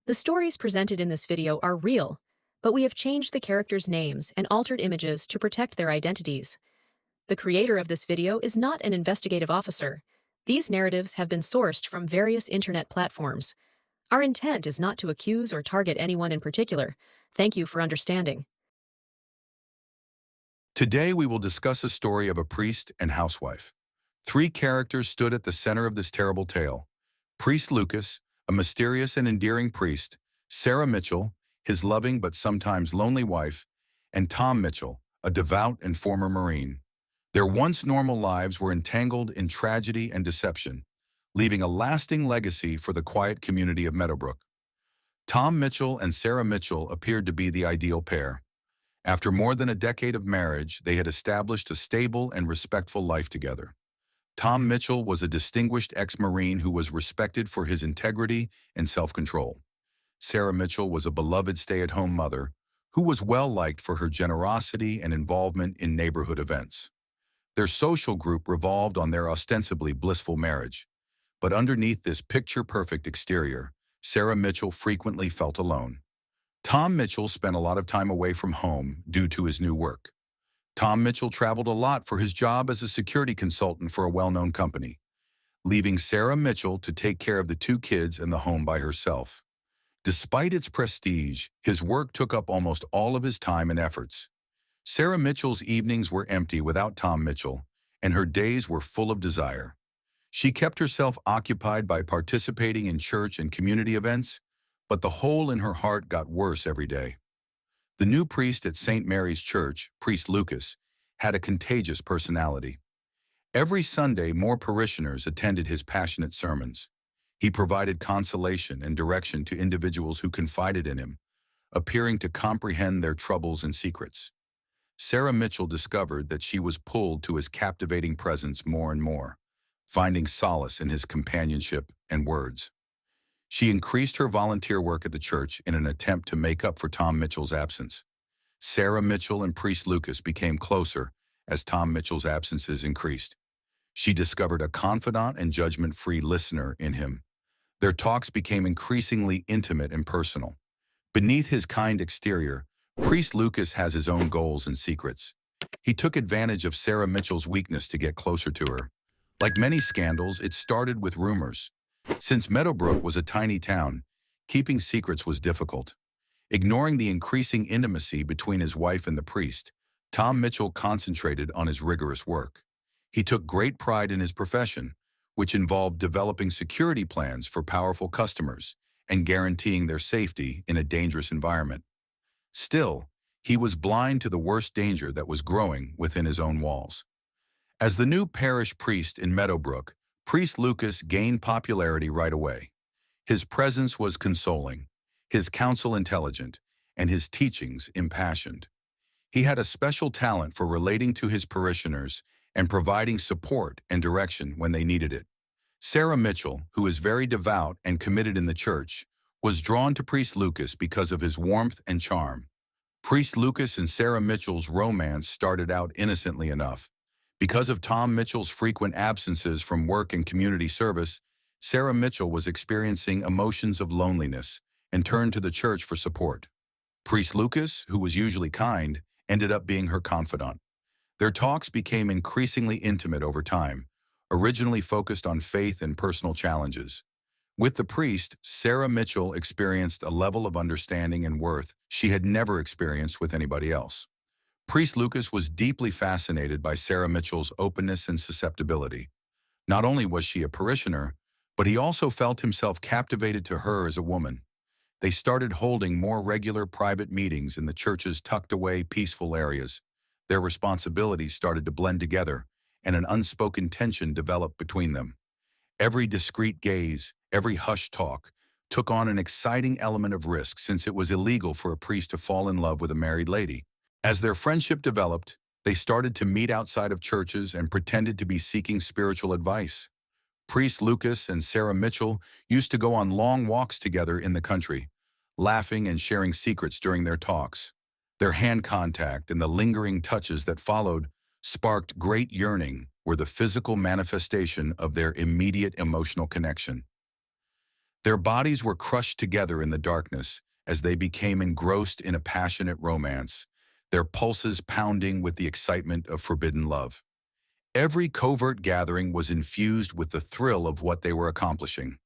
The stories presented in this video are real, but we have changed the characters' names and altered images to protect their identities. The creator of this video is not an investigative officer. These narratives have been sourced from various internet platforms. Our intent is not to accuse or target anyone in particular. Thank you for understanding. Today we will discuss a story of a priest and housewife. Three characters stood at the center of this terrible tale. Priest Lucas, a mysterious and endearing priest, Sarah Mitchell, his loving but sometimes lonely wife, and Tom Mitchell, a devout and former Marine. Their once normal lives were entangled in tragedy and deception, leaving a lasting legacy for the quiet community of Meadowbrook. Tom Mitchell and Sarah Mitchell appeared to be the ideal pair. After more than a decade of marriage, they had established a stable and respectful life together. Tom Mitchell was a distinguished ex-Marine who was respected for his integrity and self-control. Sarah Mitchell was a beloved stay-at-home mother who was well-liked for her generosity and involvement in neighborhood events. Their social group revolved on their ostensibly blissful marriage. But underneath this picture-perfect exterior, Sarah Mitchell frequently felt alone. Tom Mitchell spent a lot of time away from home due to his new work. Tom Mitchell traveled a lot for his job as a security consultant for a well-known company, leaving Sarah Mitchell to take care of the two kids and the home by herself. Despite its prestige, his work took up almost all of his time and efforts. Sarah Mitchell's evenings were empty without Tom Mitchell, and her days were full of desire. She kept herself occupied by participating in church and community events, but the hole in her heart got worse every day. The new priest at St. Mary's Church, Priest Lucas, had a contagious personality. Every Sunday, more parishioners attended his passionate sermons. He provided consolation and direction to individuals who confided in him, appearing to comprehend their troubles and secrets. Sarah Mitchell discovered that she was pulled to his captivating presence more and more, finding solace in his companionship and words. She increased her volunteer work at the church in an attempt to make up for Tom Mitchell's absence. Sarah Mitchell and Priest Lucas became closer as Tom Mitchell's absences increased. She discovered a confidant and judgment-free listener in him. Their talks became increasingly intimate and personal. Beneath his kind exterior, Priest Lucas has his own goals and secrets. He took advantage of Sarah Mitchell's weakness to get closer to her. Like many scandals, it started with rumors. Since Meadowbrook was a tiny town, keeping secrets was difficult. Ignoring the increasing intimacy between his wife and the priest, Tom Mitchell concentrated on his rigorous work. He took great pride in his profession, which involved developing security plans for powerful customers and guaranteeing their safety in a dangerous environment. Still, he was blind to the worst danger that was growing within his own walls. As the new parish priest in Meadowbrook, Priest Lucas gained popularity right away. His presence was consoling, his counsel intelligent, and his teachings impassioned. He had a special talent for relating to his parishioners and providing support and direction when they needed it. Sarah Mitchell, who is very devout and committed in the church, was drawn to Priest Lucas because of his warmth and charm. Priest Lucas and Sarah Mitchell's romance started out innocently enough. Because of Tom Mitchell's frequent absences from work and community service, Sarah Mitchell was experiencing emotions of loneliness and turned to the church for support. Priest Lucas, who was usually kind, ended up being her confidant. Their talks became increasingly intimate over time, originally focused on faith and personal challenges. With the priest, Sarah Mitchell experienced a level of understanding and worth she had never experienced with anybody else. Priest Lucas was deeply fascinated by Sarah Mitchell's openness and susceptibility. Not only was she a parishioner, but he also felt himself captivated to her as a woman. They started holding more regular private meetings in the church's tucked-away, peaceful areas. Their responsibilities started to blend together, and an unspoken tension developed between them. Every discreet gaze, every hushed talk, took on an exciting element of risk since it was illegal for a priest to fall in love with a married lady. As their friendship developed, they started to meet outside of churches and pretended to be seeking spiritual advice. Priest Lucas and Sarah Mitchell used to go on long walks together in the country, laughing and sharing secrets during their talks. Their hand contact and the lingering touches that followed sparked great yearning, were the physical manifestation of their immediate emotional connection. Their bodies were crushed together in the darkness as they became engrossed in a passionate romance, their pulses pounding with the excitement of forbidden love. Every covert gathering was infused with the thrill of what they were accomplishing,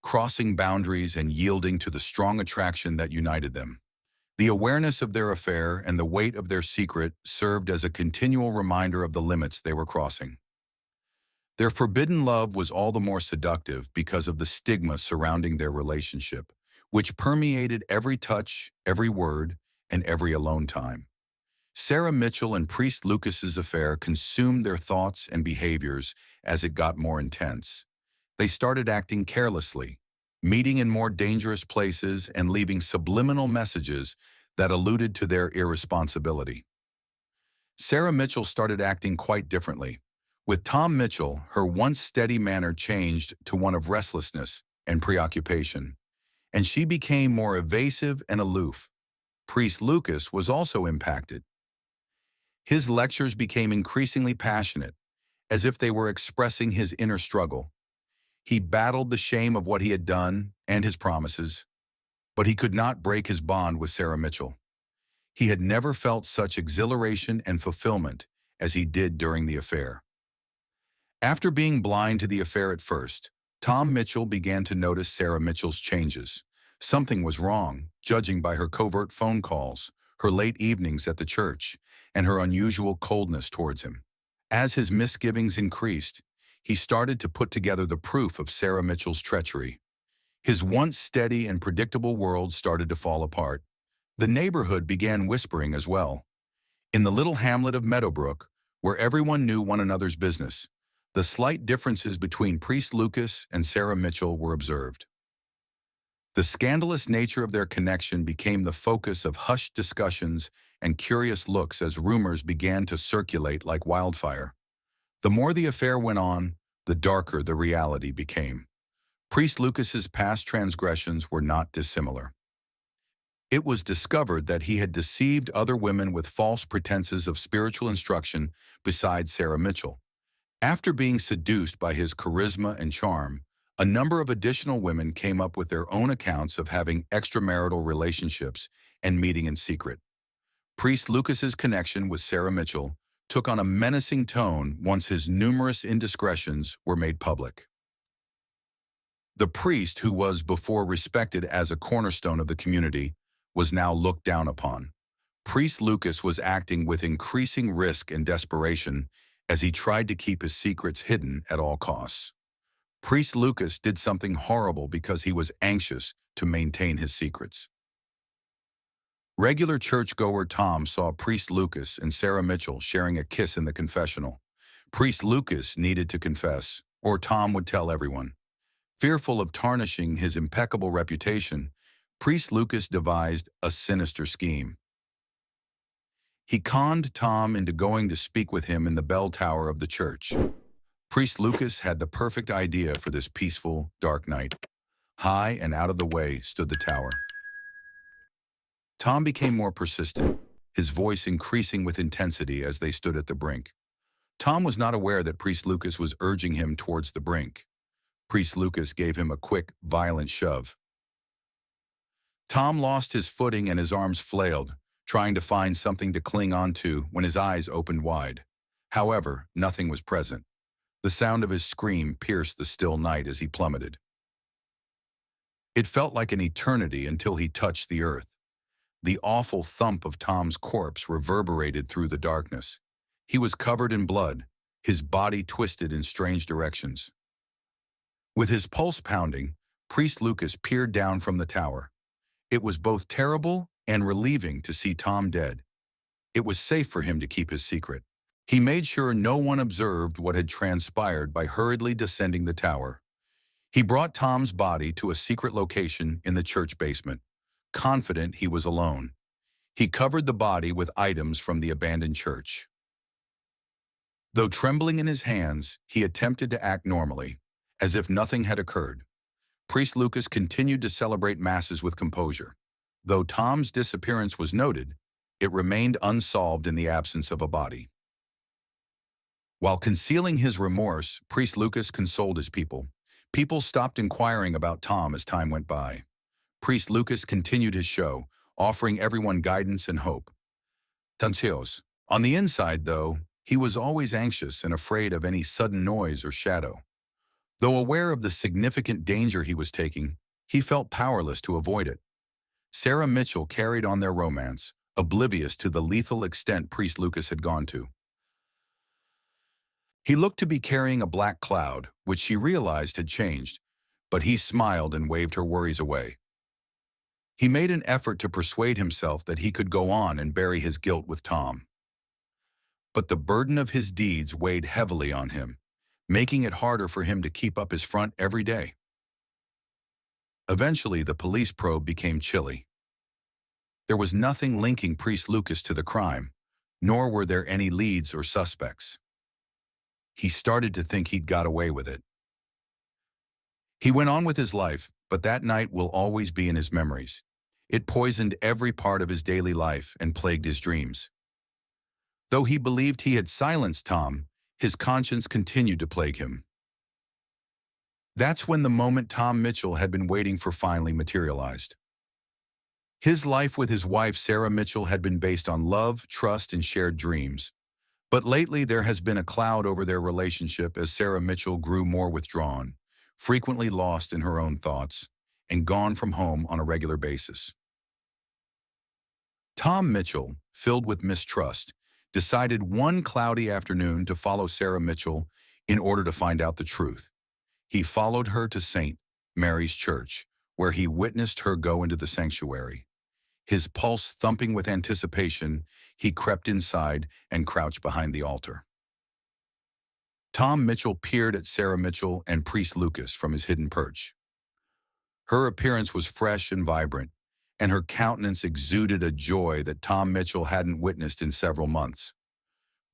crossing boundaries and yielding to the strong attraction that united them. The awareness of their affair and the weight of their secret served as a continual reminder of the limits they were crossing. Their forbidden love was all the more seductive because of the stigma surrounding their relationship, which permeated every touch, every word, and every alone time. Sarah Mitchell and Priest Lucas's affair consumed their thoughts and behaviors as it got more intense. They started acting carelessly, meeting in more dangerous places and leaving subliminal messages that alluded to their irresponsibility. Sarah Mitchell started acting quite differently. With Tom Mitchell, her once steady manner changed to one of restlessness and preoccupation, and she became more evasive and aloof. Priest Lucas was also impacted. His lectures became increasingly passionate, as if they were expressing his inner struggle. He battled the shame of what he had done and his promises, but he could not break his bond with Sarah Mitchell. He had never felt such exhilaration and fulfillment as he did during the affair. After being blind to the affair at first, Tom Mitchell began to notice Sarah Mitchell's changes. Something was wrong, judging by her covert phone calls, her late evenings at the church, and her unusual coldness towards him. As his misgivings increased, he started to put together the proof of Sarah Mitchell's treachery. His once steady and predictable world started to fall apart. The neighborhood began whispering as well. In the little hamlet of Meadowbrook, where everyone knew one another's business, the slight differences between Priest Lucas and Sarah Mitchell were observed. The scandalous nature of their connection became the focus of hushed discussions and curious looks as rumors began to circulate like wildfire. The more the affair went on, the darker the reality became. Priest Lucas's past transgressions were not dissimilar. It was discovered that he had deceived other women with false pretenses of spiritual instruction besides Sarah Mitchell. After being seduced by his charisma and charm, a number of additional women came up with their own accounts of having extramarital relationships and meeting in secret. Priest Lucas's connection with Sarah Mitchell took on a menacing tone once his numerous indiscretions were made public. The priest, who was before respected as a cornerstone of the community, was now looked down upon. Priest Lucas was acting with increasing risk and desperation as he tried to keep his secrets hidden at all costs. Priest Lucas did something horrible because he was anxious to maintain his secrets. Regular churchgoer Tom saw Priest Lucas and Sarah Mitchell sharing a kiss in the confessional. Priest Lucas needed to confess, or Tom would tell everyone. Fearful of tarnishing his impeccable reputation, Priest Lucas devised a sinister scheme. He conned Tom into going to speak with him in the bell tower of the church. Priest Lucas had the perfect idea for this peaceful, dark night. High and out of the way stood the tower. Tom became more persistent, his voice increasing with intensity as they stood at the brink. Tom was not aware that Priest Lucas was urging him towards the brink. Priest Lucas gave him a quick, violent shove. Tom lost his footing and his arms flailed, trying to find something to cling onto when his eyes opened wide. However, nothing was present. The sound of his scream pierced the still night as he plummeted. It felt like an eternity until he touched the earth. The awful thump of Tom's corpse reverberated through the darkness. He was covered in blood, his body twisted in strange directions. With his pulse pounding, Priest Lucas peered down from the tower. It was both terrible and relieving to see Tom dead. It was safe for him to keep his secret. He made sure no one observed what had transpired by hurriedly descending the tower. He brought Tom's body to a secret location in the church basement, confident he was alone. He covered the body with items from the abandoned church. Though trembling in his hands, he attempted to act normally, as if nothing had occurred. Priest Lucas continued to celebrate masses with composure. Though Tom's disappearance was noted, it remained unsolved in the absence of a body. While concealing his remorse, Priest Lucas consoled his people. People stopped inquiring about Tom as time went by. Priest Lucas continued his show, offering everyone guidance and hope. Tancios. On the inside, though, he was always anxious and afraid of any sudden noise or shadow. Though aware of the significant danger he was taking, he felt powerless to avoid it. Sarah Mitchell carried on their romance, oblivious to the lethal extent Priest Lucas had gone to. He looked to be carrying a black cloud, which she realized had changed, but he smiled and waved her worries away. He made an effort to persuade himself that he could go on and bury his guilt with Tom. But the burden of his deeds weighed heavily on him, making it harder for him to keep up his front every day. Eventually, the police probe became chilly. There was nothing linking Priest Lucas to the crime, nor were there any leads or suspects. He started to think he'd got away with it. He went on with his life, but that night will always be in his memories. It poisoned every part of his daily life and plagued his dreams. Though he believed he had silenced Tom, his conscience continued to plague him. That's when the moment Tom Mitchell had been waiting for finally materialized. His life with his wife Sarah Mitchell had been based on love, trust, and shared dreams. But lately there has been a cloud over their relationship as Sarah Mitchell grew more withdrawn, frequently lost in her own thoughts, and gone from home on a regular basis. Tom Mitchell, filled with mistrust, decided one cloudy afternoon to follow Sarah Mitchell in order to find out the truth. He followed her to St. Mary's Church, where he witnessed her go into the sanctuary. His pulse thumping with anticipation, he crept inside and crouched behind the altar. Tom Mitchell peered at Sarah Mitchell and Priest Lucas from his hidden perch. Her appearance was fresh and vibrant, and her countenance exuded a joy that Tom Mitchell hadn't witnessed in several months.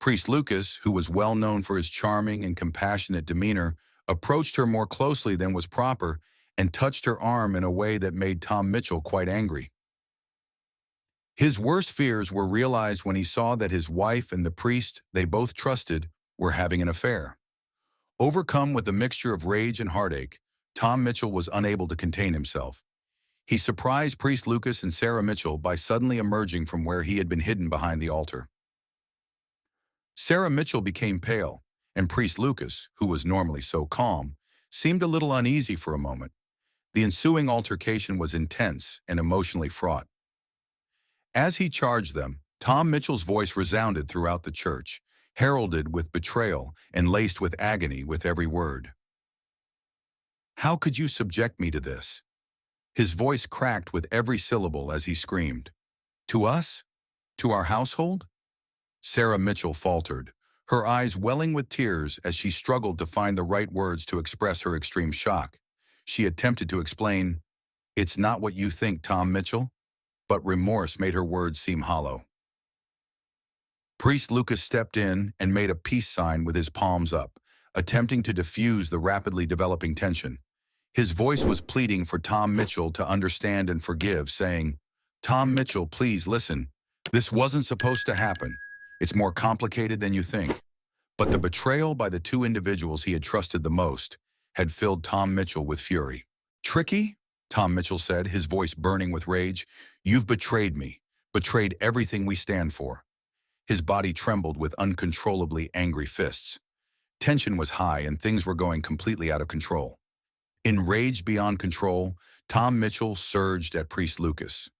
Priest Lucas, who was well known for his charming and compassionate demeanor, approached her more closely than was proper and touched her arm in a way that made Tom Mitchell quite angry. His worst fears were realized when he saw that his wife and the priest they both trusted were having an affair. Overcome with a mixture of rage and heartache, Tom Mitchell was unable to contain himself. He surprised Priest Lucas and Sarah Mitchell by suddenly emerging from where he had been hidden behind the altar. Sarah Mitchell became pale, and Priest Lucas, who was normally so calm, seemed a little uneasy for a moment. The ensuing altercation was intense and emotionally fraught. As he charged them, Tom Mitchell's voice resounded throughout the church, heralded with betrayal and laced with agony with every word. "How could you subject me to this?" His voice cracked with every syllable as he screamed. "To us? To our household?" Sarah Mitchell faltered, her eyes welling with tears as she struggled to find the right words to express her extreme shock. She attempted to explain, "It's not what you think, Tom Mitchell," but remorse made her words seem hollow. Priest Lucas stepped in and made a peace sign with his palms up, attempting to diffuse the rapidly developing tension. His voice was pleading for Tom Mitchell to understand and forgive, saying, "Tom Mitchell, please listen. This wasn't supposed to happen. It's more complicated than you think." But the betrayal by the two individuals he had trusted the most had filled Tom Mitchell with fury. "Tricky?" Tom Mitchell said, his voice burning with rage. "You've betrayed me, betrayed everything we stand for." His body trembled with uncontrollably angry fists. Tension was high and things were going completely out of control. Enraged beyond control, Tom Mitchell surged at Priest Lucas.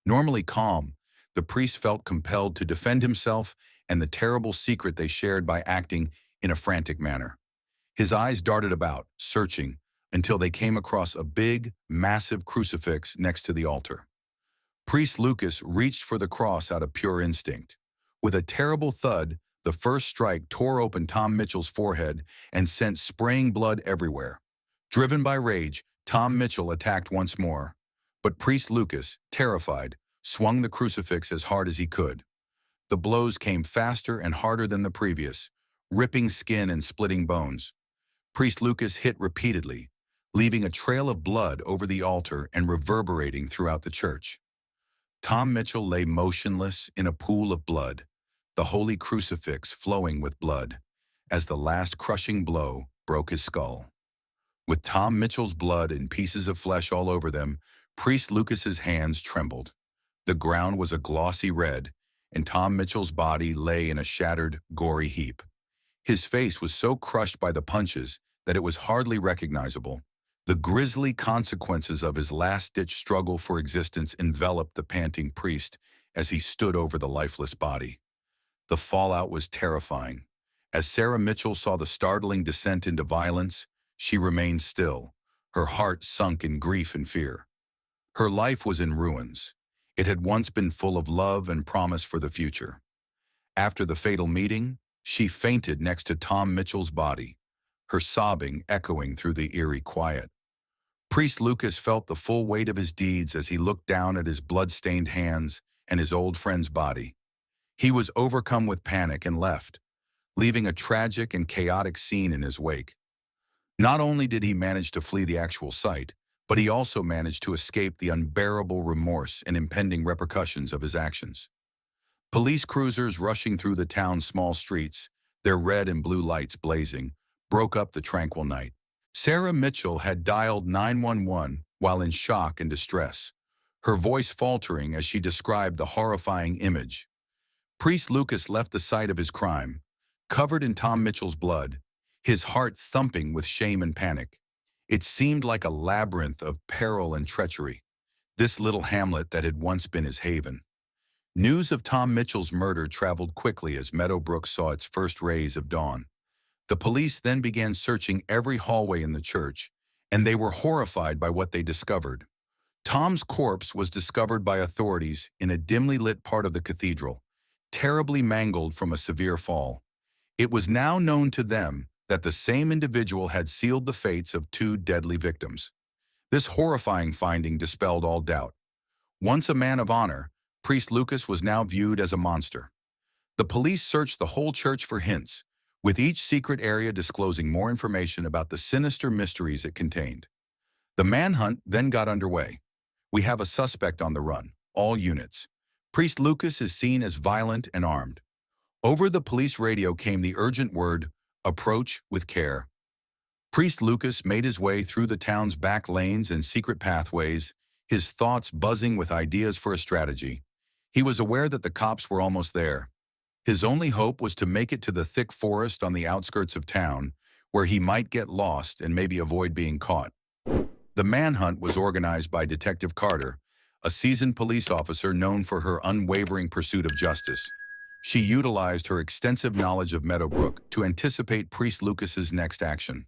Normally calm, the priest felt compelled to defend himself and the terrible secret they shared by acting in a frantic manner. His eyes darted about, searching, until they came across a big, massive crucifix next to the altar. Priest Lucas reached for the cross out of pure instinct. With a terrible thud, the first strike tore open Tom Mitchell's forehead and sent spraying blood everywhere. Driven by rage, Tom Mitchell attacked once more. But Priest Lucas, terrified, swung the crucifix as hard as he could. The blows came faster and harder than the previous, ripping skin and splitting bones. Priest Lucas hit repeatedly, leaving a trail of blood over the altar and reverberating throughout the church. Tom Mitchell lay motionless in a pool of blood, the holy crucifix flowing with blood, as the last crushing blow broke his skull. With Tom Mitchell's blood and pieces of flesh all over them, Priest Lucas's hands trembled. The ground was a glossy red, and Tom Mitchell's body lay in a shattered, gory heap. His face was so crushed by the punches that it was hardly recognizable. The grisly consequences of his last-ditch struggle for existence enveloped the panting priest as he stood over the lifeless body. The fallout was terrifying. As Sarah Mitchell saw the startling descent into violence, she remained still, her heart sunk in grief and fear. Her life was in ruins. It had once been full of love and promise for the future. After the fatal meeting, she fainted next to Tom Mitchell's body, her sobbing echoing through the eerie quiet. Priest Lucas felt the full weight of his deeds as he looked down at his blood-stained hands and his old friend's body. He was overcome with panic and left, leaving a tragic and chaotic scene in his wake. Not only did he manage to flee the actual site, but he also managed to escape the unbearable remorse and impending repercussions of his actions. Police cruisers rushing through the town's small streets, their red and blue lights blazing, broke up the tranquil night. Sarah Mitchell had dialed 911 while in shock and distress, her voice faltering as she described the horrifying image. Priest Lucas left the site of his crime, covered in Tom Mitchell's blood, his heart thumping with shame and panic. It seemed like a labyrinth of peril and treachery, this little hamlet that had once been his haven. News of Tom Mitchell's murder traveled quickly as Meadowbrook saw its first rays of dawn. The police then began searching every hallway in the church, and they were horrified by what they discovered. Tom's corpse was discovered by authorities in a dimly lit part of the cathedral, terribly mangled from a severe fall. It was now known to them that the same individual had sealed the fates of two deadly victims. This horrifying finding dispelled all doubt. Once a man of honor, Priest Lucas was now viewed as a monster. The police searched the whole church for hints, with each secret area disclosing more information about the sinister mysteries it contained. The manhunt then got underway. We have a suspect on the run, all units. Priest Lucas is seen as violent and armed. Over the police radio came the urgent word, "Approach with care." Priest Lucas made his way through the town's back lanes and secret pathways, his thoughts buzzing with ideas for a strategy. He was aware that the cops were almost there. His only hope was to make it to the thick forest on the outskirts of town, where he might get lost and maybe avoid being caught. The manhunt was organized by Detective Carter, a seasoned police officer known for her unwavering pursuit of justice. She utilized her extensive knowledge of Meadowbrook to anticipate Priest Lucas's next action.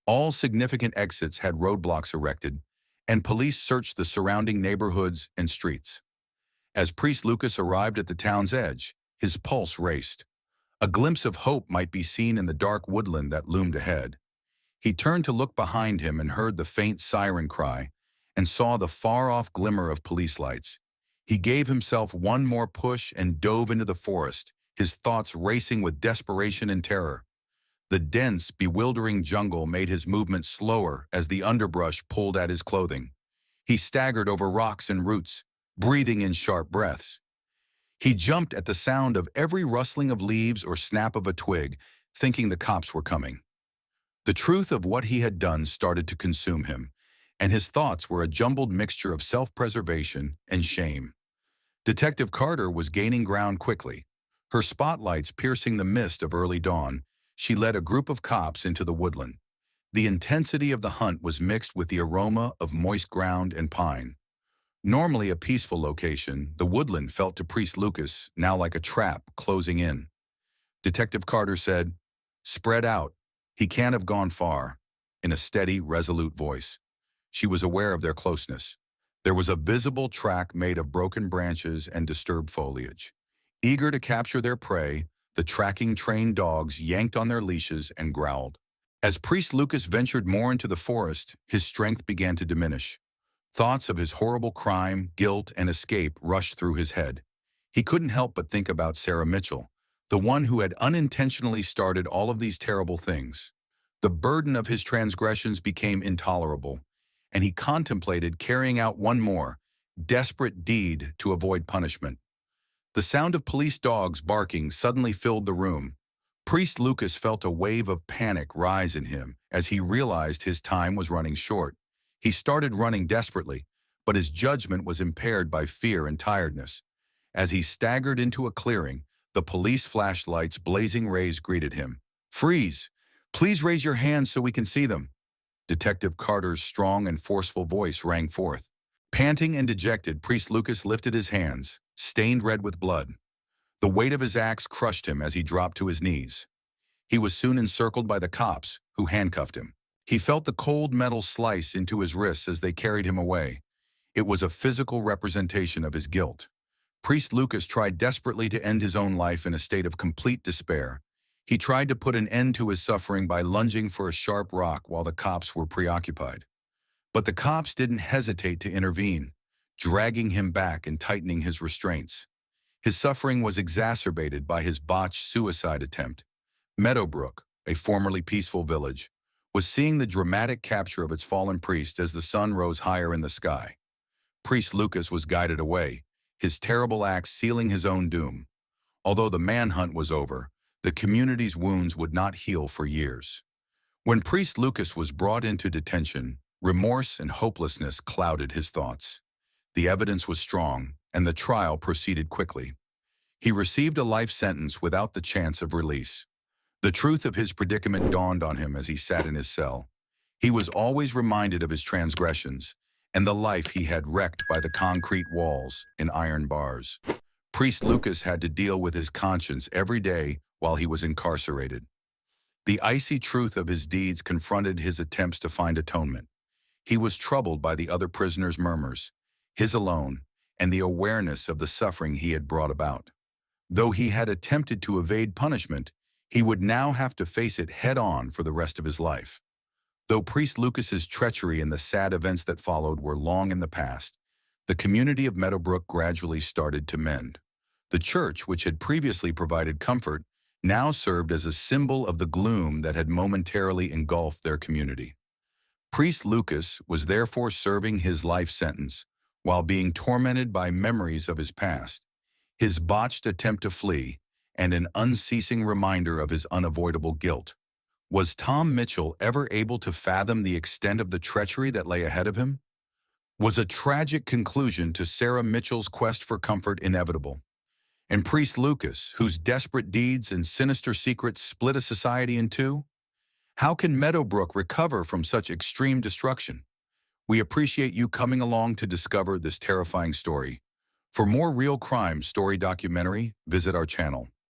All significant exits had roadblocks erected, and police searched the surrounding neighborhoods and streets. As Priest Lucas arrived at the town's edge, his pulse raced. A glimpse of hope might be seen in the dark woodland that loomed ahead. He turned to look behind him and heard the faint siren cry and saw the far-off glimmer of police lights. He gave himself one more push and dove into the forest, his thoughts racing with desperation and terror. The dense, bewildering jungle made his movements slower as the underbrush pulled at his clothing. He staggered over rocks and roots, breathing in sharp breaths. He jumped at the sound of every rustling of leaves or snap of a twig, thinking the cops were coming. The truth of what he had done started to consume him, and his thoughts were a jumbled mixture of self-preservation and shame. Detective Carter was gaining ground quickly. Her spotlights piercing the mist of early dawn, she led a group of cops into the woodland. The intensity of the hunt was mixed with the aroma of moist ground and pine. Normally a peaceful location, the woodland felt to Priest Lucas now like a trap closing in. Detective Carter said, "Spread out. He can't have gone far," in a steady, resolute voice. She was aware of their closeness. There was a visible track made of broken branches and disturbed foliage. Eager to capture their prey, the tracking trained dogs yanked on their leashes and growled. As Priest Lucas ventured more into the forest, his strength began to diminish. Thoughts of his horrible crime, guilt, and escape rushed through his head. He couldn't help but think about Sarah Mitchell, the one who had unintentionally started all of these terrible things. The burden of his transgressions became intolerable, and he contemplated carrying out one more, desperate deed to avoid punishment. The sound of police dogs barking suddenly filled the room. Priest Lucas felt a wave of panic rise in him As he realized his time was running short, he started running desperately, but his judgment was impaired by fear and tiredness. As he staggered into a clearing, the police flashlights' blazing rays greeted him. "Freeze! Please raise your hands so we can see them." Detective Carter's strong and forceful voice rang forth. Panting and dejected, Priest Lucas lifted his hands, stained red with blood. The weight of his axe crushed him as he dropped to his knees. He was soon encircled by the cops, who handcuffed him. He felt the cold metal slice into his wrists as they carried him away. It was a physical representation of his guilt. Priest Lucas tried desperately to end his own life in a state of complete despair. He tried to put an end to his suffering by lunging for a sharp rock while the cops were preoccupied. But the cops didn't hesitate to intervene, dragging him back and tightening his restraints. His suffering was exacerbated by his botched suicide attempt. Meadowbrook, a formerly peaceful village, was seeing the dramatic capture of its fallen priest as the sun rose higher in the sky. Priest Lucas was guided away, his terrible act sealing his own doom. Although the manhunt was over, the community's wounds would not heal for years. When Priest Lucas was brought into detention, remorse and hopelessness clouded his thoughts. The evidence was strong, and the trial proceeded quickly. He received a life sentence without the chance of release. The truth of his predicament dawned on him as he sat in his cell. He was always reminded of his transgressions and the life he had wrecked by the concrete walls and iron bars. Priest Lucas had to deal with his conscience every day while he was incarcerated. The icy truth of his deeds confronted his attempts to find atonement. He was troubled by the other prisoners' murmurs, his alone, and the awareness of the suffering he had brought about. Though he had attempted to evade punishment, he would now have to face it head-on for the rest of his life. Though Priest Lucas's treachery and the sad events that followed were long in the past, the community of Meadowbrook gradually started to mend. The church, which had previously provided comfort, now served as a symbol of the gloom that had momentarily engulfed their community. Priest Lucas was therefore serving his life sentence while being tormented by memories of his past, his botched attempt to flee, and an unceasing reminder of his unavoidable guilt. Was Tom Mitchell ever able to fathom the extent of the treachery that lay ahead of him? Was a tragic conclusion to Sarah Mitchell's quest for comfort inevitable? And Priest Lucas, whose desperate deeds and sinister secrets split a society in two? How can Meadowbrook recover from such extreme destruction? We appreciate you coming along to discover this terrifying story. For more real crime story documentary, visit our channel.